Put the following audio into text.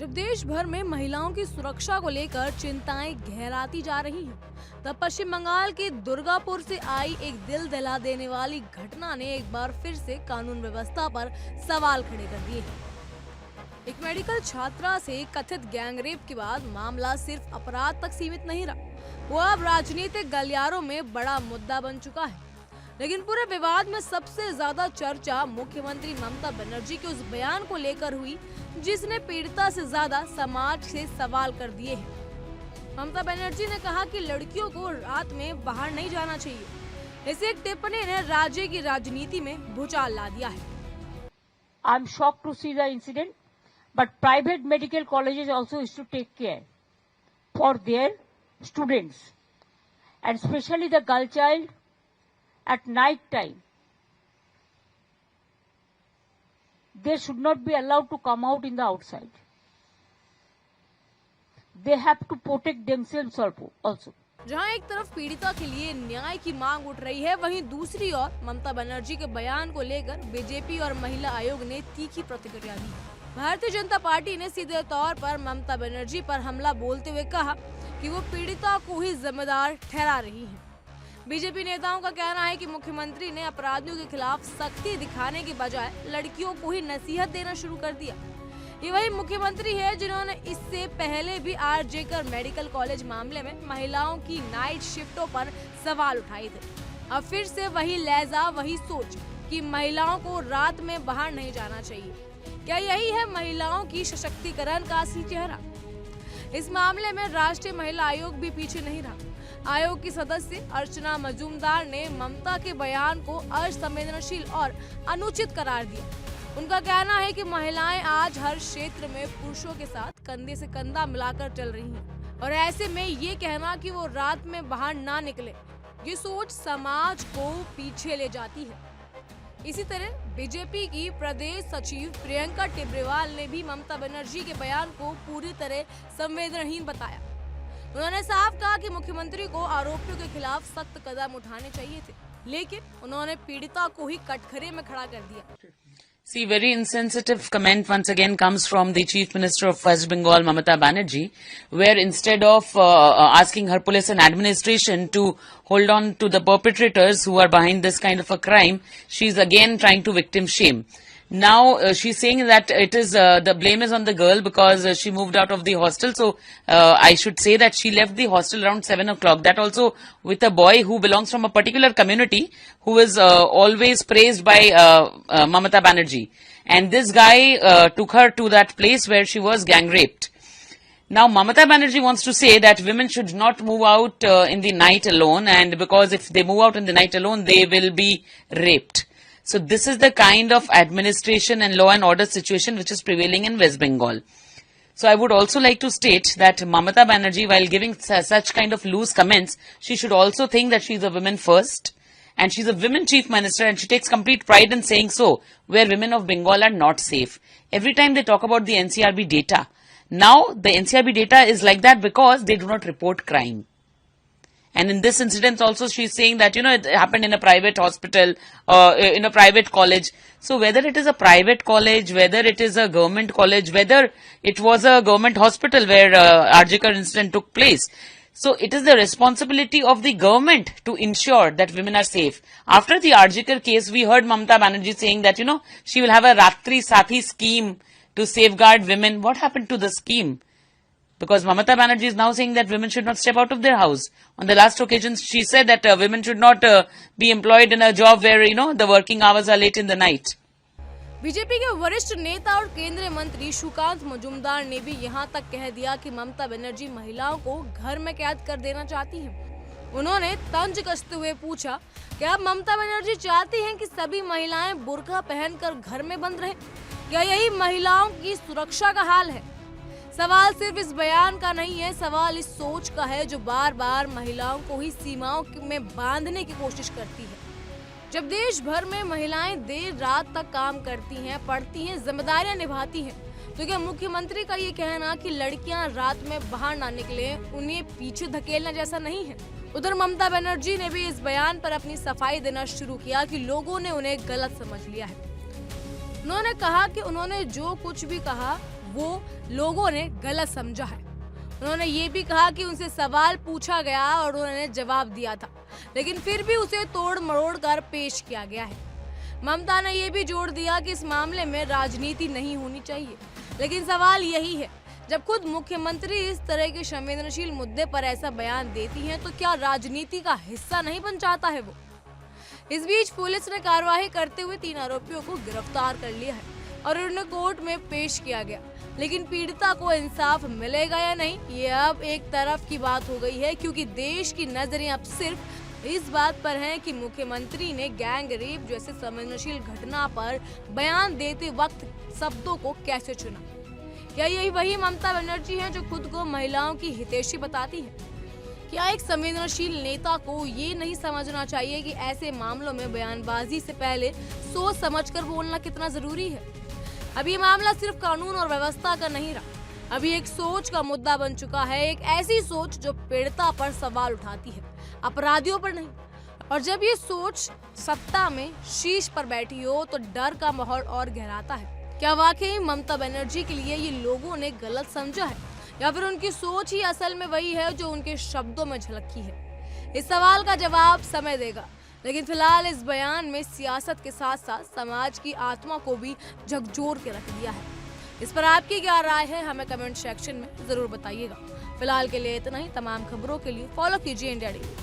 जब देश भर में महिलाओं की सुरक्षा को लेकर चिंताएं गहराती जा रही हैं, तब पश्चिम बंगाल के दुर्गापुर से आई एक दिल दहला देने वाली घटना ने एक बार फिर से कानून व्यवस्था पर सवाल खड़े कर दिए हैं। एक मेडिकल छात्रा से कथित गैंगरेप के बाद मामला सिर्फ अपराध तक सीमित नहीं रहा, वो अब राजनीतिक गलियारों में बड़ा मुद्दा बन चुका है। लेकिन पूरे विवाद में सबसे ज्यादा चर्चा मुख्यमंत्री ममता बनर्जी के उस बयान को लेकर हुई, जिसने पीड़िता से ज्यादा समाज से सवाल कर दिए हैं। ममता बनर्जी ने कहा कि लड़कियों को रात में बाहर नहीं जाना चाहिए। इस एक टिप्पणी ने राज्य की राजनीति में भूचाल ला दिया है। I am shocked to see the incident, but private medical colleges also used to take care for their students, and especially the girl child at night time. They should not be allowed to come out in the outside. They have to protect themselves also. जहां एक तरफ पीड़िता के लिए न्याय की मांग उठ रही है, वहीं दूसरी ओर ममता बनर्जी के बयान को लेकर बीजेपी और महिला आयोग ने तीखी प्रतिक्रिया दी। भारतीय जनता पार्टी ने सीधे तौर पर ममता बनर्जी पर हमला बोलते हुए कहा कि वो पीड़िता को ही जिम्मेदार ठहरा रही है। बीजेपी नेताओं का कहना है कि मुख्यमंत्री ने अपराधियों के खिलाफ सख्ती दिखाने के बजाय लड़कियों को ही नसीहत देना शुरू कर दिया। ये वही मुख्यमंत्री है जिन्होंने इससे पहले भी आरजे कर मेडिकल कॉलेज मामले में महिलाओं की नाइट शिफ्टों पर सवाल उठाए थे। अब फिर से वही लहजा, वही सोच कि महिलाओं को रात में बाहर नहीं जाना चाहिए। क्या यही है महिलाओं की सशक्तिकरण का असली चेहरा? इस मामले में राष्ट्रीय महिला आयोग भी पीछे नहीं रहा। आयोग की सदस्य अर्चना मजूमदार ने ममता के बयान को असंवेदनशील और अनुचित करार दिया। उनका कहना है कि महिलाएं आज हर क्षेत्र में पुरुषों के साथ कंधे से कंधा मिलाकर चल रही हैं, और ऐसे में ये कहना कि वो रात में बाहर ना निकले, ये सोच समाज को पीछे ले जाती है। इसी तरह बीजेपी की प्रदेश सचिव प्रियंका टिब्रेवाल ने भी ममता बनर्जी के बयान को पूरी तरह संवेदनहीन बताया। उन्होंने साफ कहा कि मुख्यमंत्री को आरोपियों के खिलाफ सख्त कदम उठाने चाहिए थे, लेकिन उन्होंने पीड़िता को ही कटघरे में खड़ा कर दिया। See, very insensitive comment once again comes from the Chief Minister of West Bengal, Mamata Banerjee, where instead of asking her police and administration to hold on to the perpetrators who are behind this kind of a crime, she's again trying to victim shame. Now she's saying that it is the blame is on the girl because she moved out of the hostel. So I should say that she left the hostel around 7 o'clock. That also with a boy who belongs from a particular community who is always praised by Mamata Banerjee. And this guy took her to that place where she was gang raped. Now Mamata Banerjee wants to say that women should not move out in the night alone, and because if they move out in the night alone, they will be raped. So this is the kind of administration and law and order situation which is prevailing in West Bengal. So I would also like to state that Mamata Banerjee, while giving such kind of loose comments, she should also think that she is a woman first, and she's a women chief minister, and she takes complete pride in saying so, where women of Bengal are not safe. Every time they talk about the NCRB data, now the NCRB data is like that because they do not report crime. And in this incident also she is saying that, it happened in a private hospital, in a private college. So whether it is a private college, whether it is a government college, whether it was a government hospital where RJ Kar incident took place. So it is the responsibility of the government to ensure that women are safe. After the RJ Kar case, we heard Mamata Banerjee saying that, she will have a Ratri Sathi scheme to safeguard women. What happened to the scheme? Because Mamata Banerjee is now saying that women should not step out of their house. On the last occasion, she said that women should not be employed in a job where, the working hours are late in the night. BJP के वरिष्ठ नेता और केंद्रीय मंत्री सुकांत मजूमदार ने भी यहां तक कह दिया कि ममता बनर्जी महिलाओं को घर में कैद कर देना चाहती हैं। उन्होंने तंज कसते हुए पूछा, क्या ममता बनर्जी चाहती हैं कि सभी महिलाएं बुर्का पहनकर घर में बंद रहें? क्या यही महिलाओं की सुरक्षा का हाल है? सवाल सिर्फ इस बयान का नहीं है, सवाल इस सोच का है जो बार बार महिलाओं को ही सीमाओं में बांधने की कोशिश करती है। जब देश भर में महिलाएं देर रात तक काम करती हैं, पढ़ती हैं, जिम्मेदारियां निभाती हैं, तो क्या मुख्यमंत्री का ये कहना कि लड़कियां रात में बाहर ना निकले उन्हें पीछे धकेलना जैसा नहीं है? उधर ममता बनर्जी ने भी इस बयान पर अपनी सफाई देना शुरू किया कि लोगों ने उन्हें गलत समझ लिया है। उन्होंने कहा कि उन्होंने जो कुछ भी कहा वो लोगों ने गलत समझा है। उन्होंने ये भी कहा कि उनसे सवाल पूछा गया और उन्होंने जवाब दिया था, लेकिन फिर भी उसे तोड़ मरोड़ कर पेश किया गया है। ममता ने यह भी जोड़ दिया कि इस मामले में राजनीति नहीं होनी चाहिए, लेकिन सवाल यही है, जब खुद मुख्यमंत्री इस तरह के संवेदनशील मुद्दे पर ऐसा बयान देती हैं, तो क्या राजनीति का हिस्सा नहीं बन जाता है वो? इस बीच पुलिस ने कार्रवाई करते हुए 3 आरोपियों को गिरफ्तार कर लिया है और उन्हें कोर्ट में पेश किया गया, लेकिन पीड़िता को इंसाफ मिलेगा या नहीं, ये अब एक तरफ की बात हो गई है, क्योंकि देश की नजरें अब सिर्फ इस बात पर हैं कि मुख्यमंत्री ने गैंग रेप जैसे संवेदनशील घटना पर बयान देते वक्त शब्दों को कैसे चुना। क्या यही वही ममता बनर्जी है जो खुद को महिलाओं की हितैषी बताती है? क्या एक संवेदनशील नेता को ये नहीं समझना चाहिए कि ऐसे मामलों में बयानबाजी से पहले सोच समझकर बोलना कितना जरूरी है? अब ये मामला सिर्फ कानून और व्यवस्था का नहीं रहा, अभी एक सोच का मुद्दा बन चुका है, एक ऐसी सोच जो पीड़िता पर सवाल उठाती है, अपराधियों पर नहीं। और जब ये सोच सत्ता में शीर्ष पर बैठी हो तो डर का माहौल और गहराता है। क्या वाकई ममता बनर्जी के लिए ये लोगों ने गलत समझा है, या फिर उनकी सोच ही असल में वही है जो उनके शब्दों में झलकती है? इस सवाल का जवाब समय देगा, लेकिन फिलहाल इस बयान में सियासत के साथ साथ समाज की आत्मा को भी झकझोर के रख दिया है। इस पर आपकी क्या राय है, हमें कमेंट सेक्शन में जरूर बताइएगा। फिलहाल के लिए इतना ही। तमाम खबरों के लिए फॉलो कीजिए इंडिया डेली।